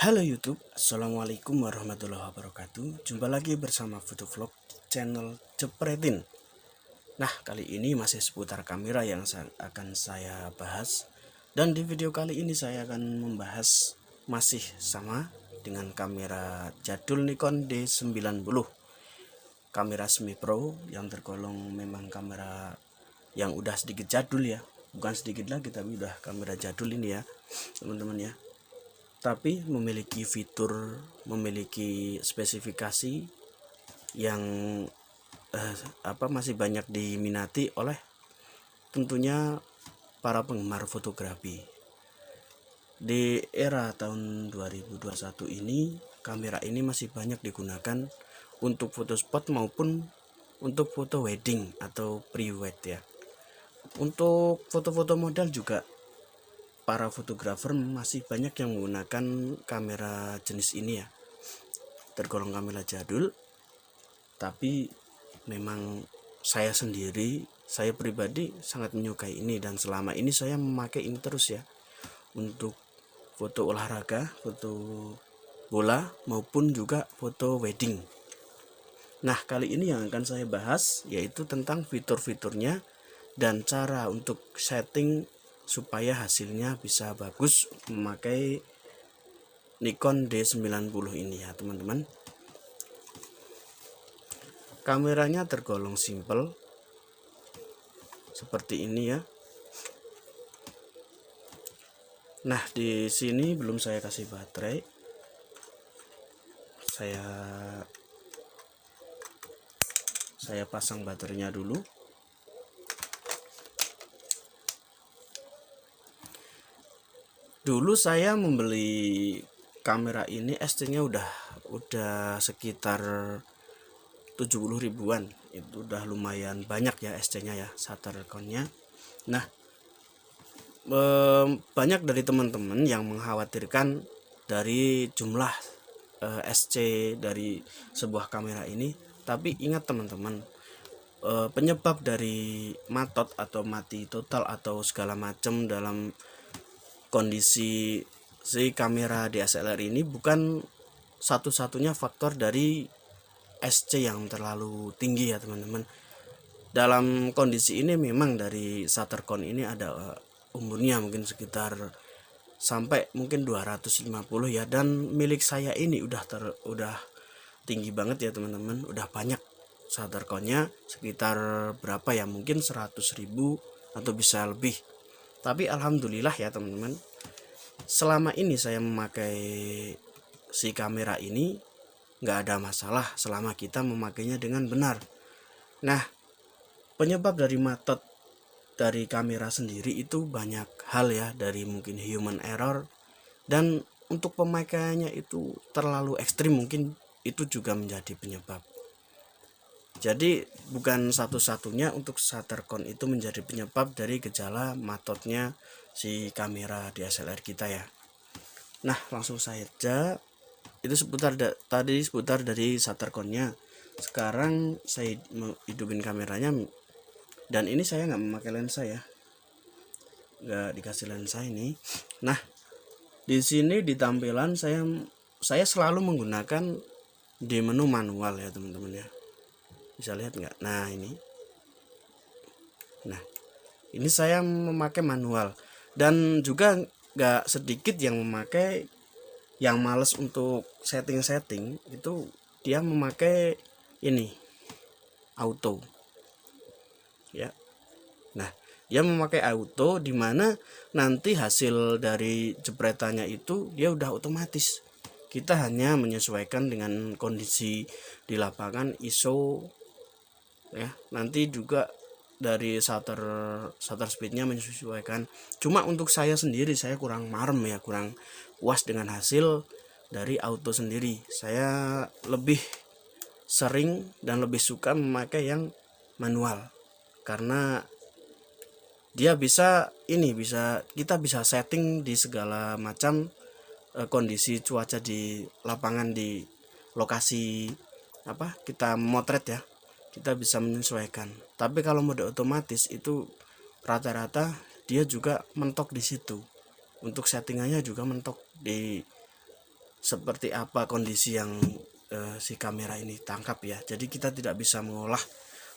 Halo YouTube, Assalamualaikum warahmatullahi wabarakatuh. Jumpa lagi bersama Fotovlog channel Jepretin. Nah, kali ini masih seputar kamera yang akan saya bahas. Dan di video kali ini saya akan membahas masih sama dengan kamera jadul Nikon D90. Kamera semi pro yang tergolong memang kamera yang udah sedikit jadul ya. Bukan sedikit lagi, tapi udah kamera jadul ini ya teman-teman ya, tapi memiliki fitur, memiliki spesifikasi yang masih banyak diminati oleh tentunya para penggemar fotografi. Di era tahun 2021 ini, kamera ini masih banyak digunakan untuk foto spot maupun untuk foto wedding atau pre-wed ya. Untuk foto-foto model juga para fotografer masih banyak yang menggunakan kamera jenis ini ya, tergolong kamera jadul. Tapi memang saya pribadi sangat menyukai ini, dan selama ini saya memakai ini terus ya, untuk foto olahraga, foto bola maupun juga foto wedding. Nah, kali ini yang akan saya bahas yaitu tentang fitur-fiturnya dan cara untuk setting supaya hasilnya bisa bagus memakai Nikon D90 ini ya teman-teman. Kameranya tergolong simple seperti ini ya. Nah, di sini belum saya kasih baterai. Saya pasang baterainya dulu. Dulu saya membeli kamera ini SC-nya udah sekitar 70 ribuan. Itu udah lumayan banyak ya SC-nya ya, shutter count-nya. Nah, banyak dari teman-teman yang mengkhawatirkan dari jumlah SC dari sebuah kamera ini. Tapi ingat teman-teman, penyebab dari matot atau mati total atau segala macam dalam kondisi si kamera DSLR ini bukan satu-satunya faktor dari SC yang terlalu tinggi ya teman-teman. Dalam kondisi ini memang dari shutter count ini ada umurnya mungkin sekitar sampai mungkin 250 ya, dan milik saya ini udah tinggi banget ya teman-teman, udah banyak shutter count-nya, sekitar berapa ya, mungkin 100.000 atau bisa lebih. Tapi alhamdulillah ya teman-teman, selama ini saya memakai si kamera ini nggak ada masalah selama kita memakainya dengan benar. Nah, penyebab dari matot dari kamera sendiri itu banyak hal ya, dari mungkin human error, dan untuk pemakaiannya itu terlalu ekstrim mungkin itu juga menjadi penyebab. Jadi bukan satu-satunya untuk shutter count itu menjadi penyebab dari gejala matotnya si kamera DSLR kita ya. Nah, langsung saja, itu seputar dari shutter count-nya. Sekarang saya hidupin kameranya, dan ini saya nggak memakai lensa ya, nggak dikasih lensa ini. Nah, di sini di tampilan saya selalu menggunakan di menu manual ya teman-teman ya, bisa lihat nggak? Nah ini saya memakai manual, dan juga nggak sedikit yang memakai, yang males untuk setting itu dia memakai ini auto ya. Nah, dia memakai auto dimana nanti hasil dari jepretannya itu dia udah otomatis, kita hanya menyesuaikan dengan kondisi di lapangan, ISO ya. Nanti juga dari shutter speednya menyesuaikan. Cuma untuk saya sendiri, saya kurang marem ya, kurang puas dengan hasil dari auto sendiri. Saya lebih sering dan lebih suka memakai yang manual, karena dia kita bisa setting di segala macam kondisi cuaca di lapangan, di lokasi kita motret ya, kita bisa menyesuaikan. Tapi kalau mode otomatis itu rata-rata dia juga mentok di situ, untuk settingannya juga mentok di seperti apa kondisi yang si kamera ini tangkap ya. Jadi kita tidak bisa mengolah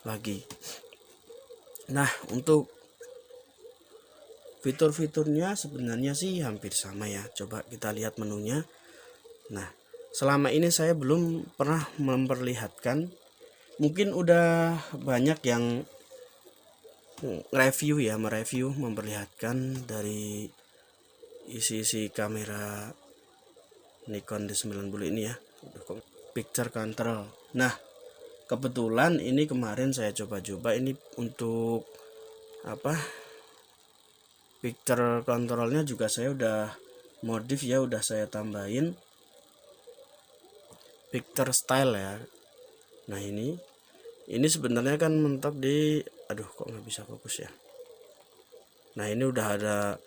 lagi. Nah, untuk fitur-fiturnya sebenarnya sih hampir sama ya. Coba kita lihat menunya. Nah, selama ini saya belum pernah memperlihatkan, mungkin udah banyak yang mereview memperlihatkan dari isi kamera Nikon D90 ini ya, picture control. Nah, kebetulan ini kemarin saya coba-coba ini untuk picture controlnya juga saya udah modif ya, udah saya tambahin picture style ya. Nah, ini sebenarnya kan mentok di, aduh kok nggak bisa fokus ya. Nah, ini udah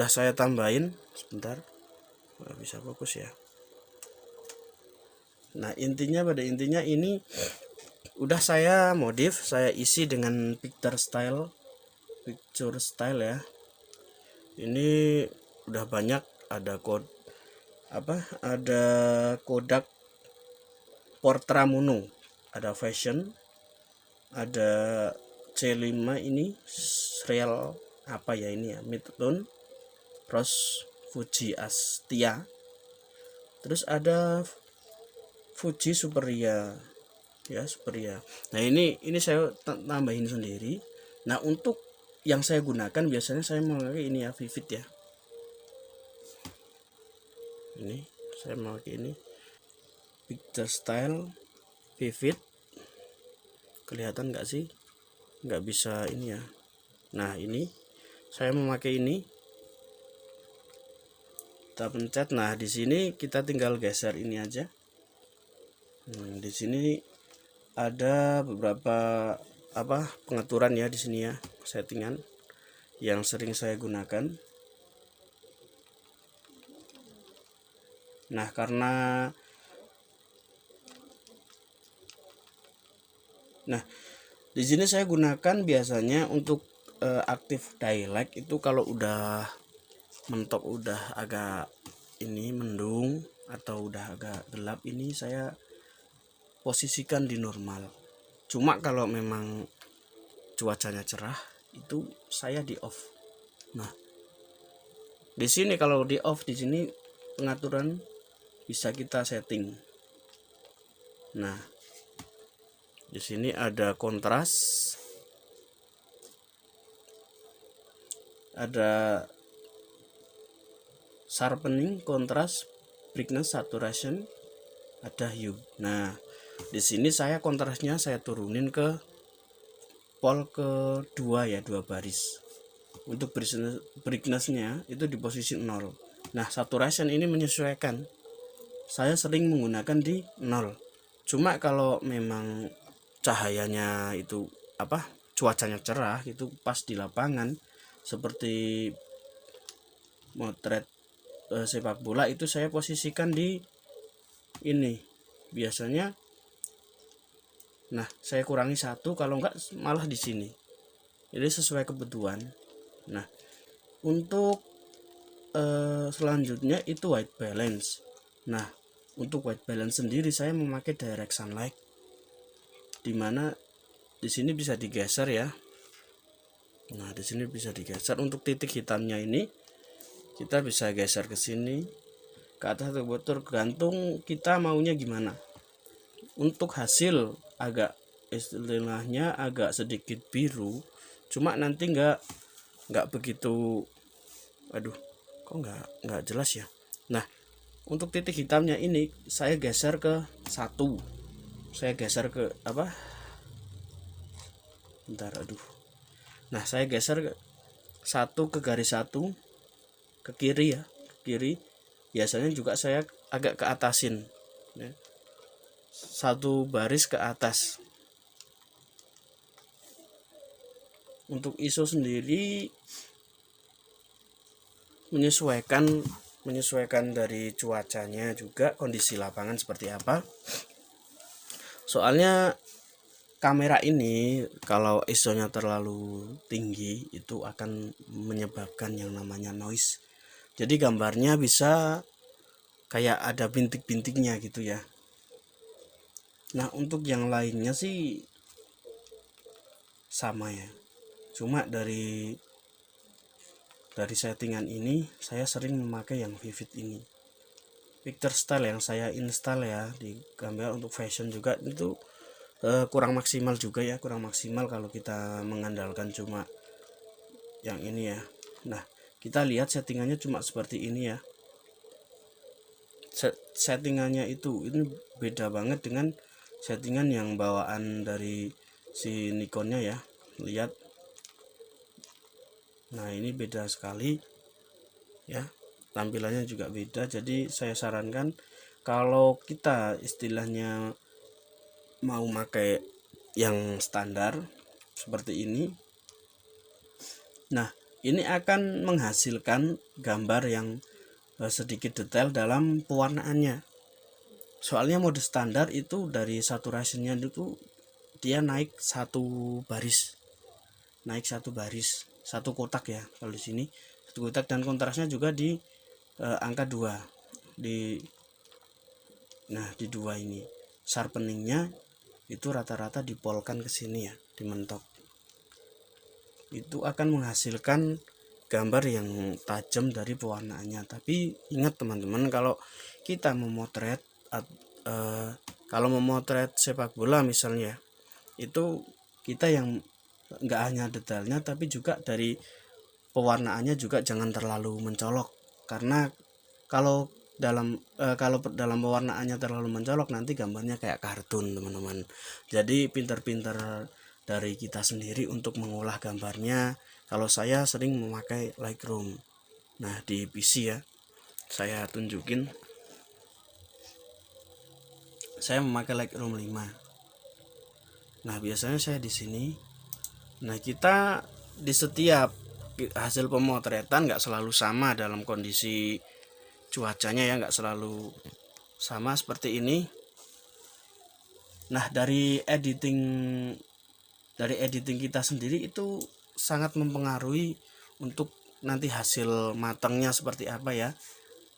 saya tambahin, sebentar nggak bisa fokus ya. Nah, pada intinya ini udah saya modif, saya isi dengan picture style ya. Ini udah banyak, ada ada Kodak Portra Mono, ada Fashion, ada C5 ini real midtone, terus Fuji Astia, terus ada Fuji Superia ya, Superia. Nah, ini saya tambahin sendiri. Nah, untuk yang saya gunakan biasanya saya memakai ini ya, Vivid ya. Ini saya memakai ini picture style Vivid. Kelihatan nggak sih? Nggak bisa ini ya. Nah, ini saya memakai ini, kita pencet. Nah, di sini kita tinggal geser ini aja. Di sini ada beberapa pengaturan ya, di sini ya, settingan yang sering saya gunakan. Nah, di sini saya gunakan biasanya untuk aktif daylight itu kalau udah mentok, udah agak ini mendung atau udah agak gelap, ini saya posisikan di normal. Cuma kalau memang cuacanya cerah itu saya di off. Nah, di sini kalau di off, di sini pengaturan bisa kita setting. Nah, di sini ada kontras, ada sharpening, kontras, brightness, saturation, ada hue. Nah, di sini saya kontrasnya saya turunin ke pol kedua ya, 2 baris. Untuk brightnessnya itu di posisi 0. Nah, saturation ini menyesuaikan, saya sering menggunakan di 0. Cuma kalau memang cahayanya itu cuacanya cerah, itu pas di lapangan seperti motret sepak bola, itu saya posisikan di ini biasanya. Nah, saya kurangi 1, kalau enggak malah di sini. Jadi sesuai kebutuhan. Nah, untuk selanjutnya itu white balance. Nah, untuk white balance sendiri saya memakai direct sunlight, dimana di sini bisa digeser ya. Nah, di sini bisa digeser. Untuk titik hitamnya ini kita bisa geser ke sini, ke atas atau tergantung kita maunya gimana. Untuk hasil agak istilahnya agak sedikit biru, cuma nanti nggak begitu, aduh kok nggak jelas ya. Nah, untuk titik hitamnya ini saya geser ke 1, saya geser ke nah, saya geser ke 1, ke garis 1 ke kiri ya, ke kiri. Biasanya juga saya agak ke atasin ya, 1 baris ke atas. Untuk ISO sendiri menyesuaikan dari cuacanya juga, kondisi lapangan seperti apa. Soalnya kamera ini kalau ISO-nya terlalu tinggi itu akan menyebabkan yang namanya noise. Jadi gambarnya bisa kayak ada bintik-bintiknya gitu ya. Nah untuk yang lainnya sih sama ya, cuma dari settingan ini saya sering memakai yang vivid ini. Picture style yang saya install ya di gambar untuk fashion juga itu kurang maksimal juga ya, kurang maksimal kalau kita mengandalkan cuma yang ini ya. Nah kita lihat settingannya cuma seperti ini ya. Settingannya itu ini beda banget dengan settingan yang bawaan dari si Nikonnya ya, lihat. Nah ini beda sekali ya, tampilannya juga beda. Jadi saya sarankan kalau kita istilahnya mau pakai yang standar seperti ini, nah ini akan menghasilkan gambar yang sedikit detail dalam pewarnaannya. Soalnya mode standar itu dari saturationnya itu dia naik satu baris, satu kotak ya kalau di sini, satu kotak, dan kontrasnya juga di angka 2 di, nah di 2 ini sharpeningnya itu rata-rata dipolkan ke sini ya, dimentok. Itu akan menghasilkan gambar yang tajam dari pewarnaannya. Tapi ingat teman-teman, kalau kita memotret kalau memotret sepak bola misalnya, itu kita yang nggak hanya detailnya tapi juga dari pewarnaannya juga jangan terlalu mencolok, karena kalau dalam pewarnaannya terlalu mencolok nanti gambarnya kayak kartun teman-teman. Jadi pinter-pinter dari kita sendiri untuk mengolah gambarnya. Kalau saya sering memakai Lightroom. Nah di PC ya, saya tunjukin, saya memakai Lightroom 5. Nah biasanya saya di sini. Nah kita di setiap hasil pemotretan nggak selalu sama dalam kondisi cuacanya ya, nggak selalu sama seperti ini. Nah dari editing kita sendiri itu sangat mempengaruhi untuk nanti hasil matangnya seperti apa ya.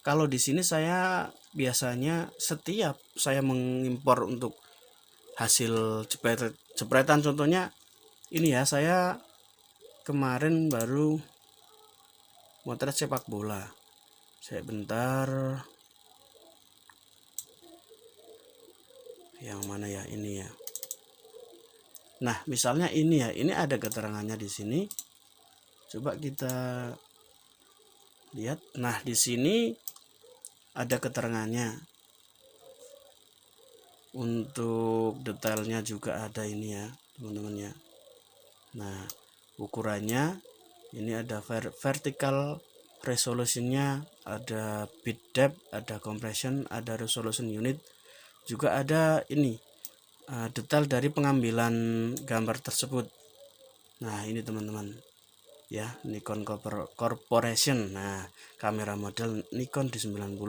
Kalau di sini saya biasanya setiap saya mengimpor untuk hasil jepretan contohnya ini ya, saya kemarin baru motret sepak bola. Saya bentar, yang mana ya, ini ya. Nah misalnya ini ya, ini ada keterangannya di sini. Coba kita lihat. Nah di sini ada keterangannya, untuk detailnya juga ada ini ya teman-teman ya. Nah ukurannya ini ada vertical resolutionnya, ada bit depth, ada compression, ada resolution unit, juga ada ini detail dari pengambilan gambar tersebut. Nah ini teman-teman ya, Nikon Corporation. Nah kamera model Nikon D90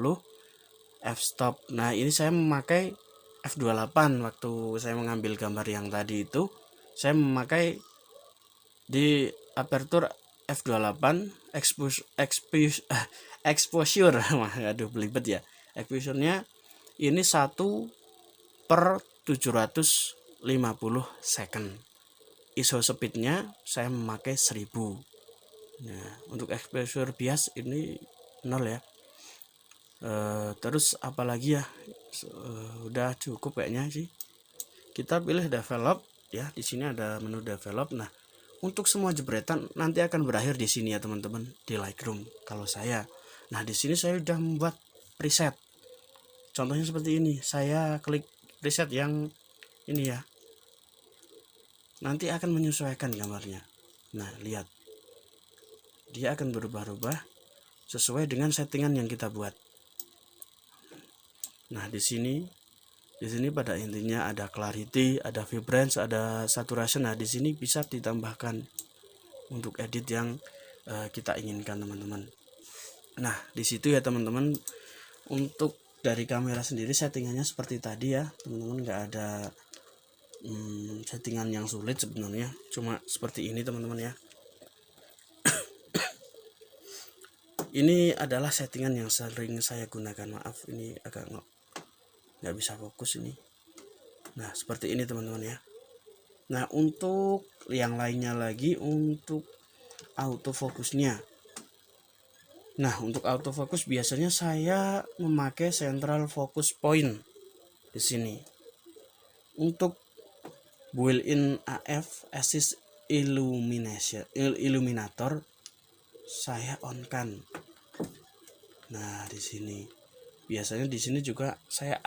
f-stop. Nah ini saya memakai f28. Waktu saya mengambil gambar yang tadi itu saya memakai di aperture f28, exposure aduh belibet ya, exposure-nya ini 1/750 second. ISO speednya saya memakai 1000. Nah untuk exposure bias ini 0 ya. Terus apalagi ya, udah cukup kayaknya sih. Kita pilih develop ya, di sini ada menu develop. Nah untuk semua jepretan nanti akan berakhir di sini ya teman-teman, di Lightroom kalau saya. Nah di sini saya sudah membuat preset. Contohnya seperti ini, saya klik preset yang ini ya, nanti akan menyesuaikan gambarnya. Nah lihat, dia akan berubah-ubah sesuai dengan settingan yang kita buat. Nah di sini pada intinya ada clarity, ada vibrance, ada saturation. Nah di sini bisa ditambahkan untuk edit yang kita inginkan teman-teman. Nah di situ ya teman-teman. Untuk dari kamera sendiri settingannya seperti tadi ya teman-teman, nggak ada settingan yang sulit sebenarnya, cuma seperti ini teman-teman ya. Ini adalah settingan yang sering saya gunakan. Maaf, ini agak nggak bisa fokus ini. Nah, seperti ini teman-teman ya. Nah, untuk yang lainnya lagi, untuk autofokusnya. Nah, untuk autofocus biasanya saya memakai central focus point di sini. Untuk built-in AF assist illuminator saya on kan. Nah, di sini biasanya di sini juga saya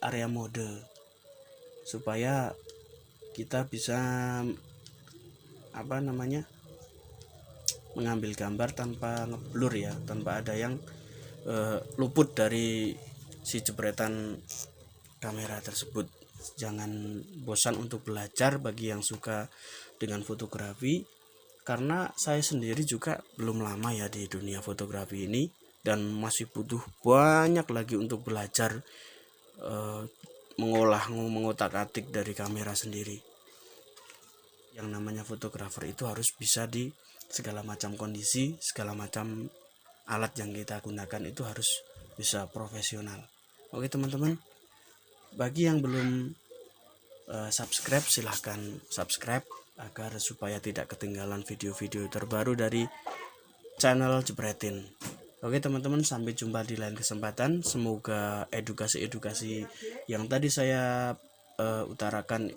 area mode supaya kita bisa mengambil gambar tanpa ngeblur ya, tanpa ada yang luput dari si jepretan kamera tersebut. Jangan bosan untuk belajar bagi yang suka dengan fotografi, karena saya sendiri juga belum lama ya di dunia fotografi ini dan masih butuh banyak lagi untuk belajar mengotak-atik dari kamera sendiri. Yang namanya fotografer itu harus bisa di segala macam kondisi, segala macam alat yang kita gunakan itu harus bisa profesional. Oke teman-teman, bagi yang belum subscribe, silahkan subscribe agar supaya tidak ketinggalan video-video terbaru dari channel Jepretin. Oke teman-teman, sampai jumpa di lain kesempatan. Semoga edukasi-edukasi yang tadi saya utarakan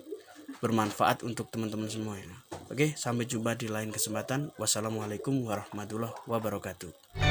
bermanfaat untuk teman-teman semua ya. Oke, sampai jumpa di lain kesempatan. Wassalamualaikum warahmatullahi wabarakatuh.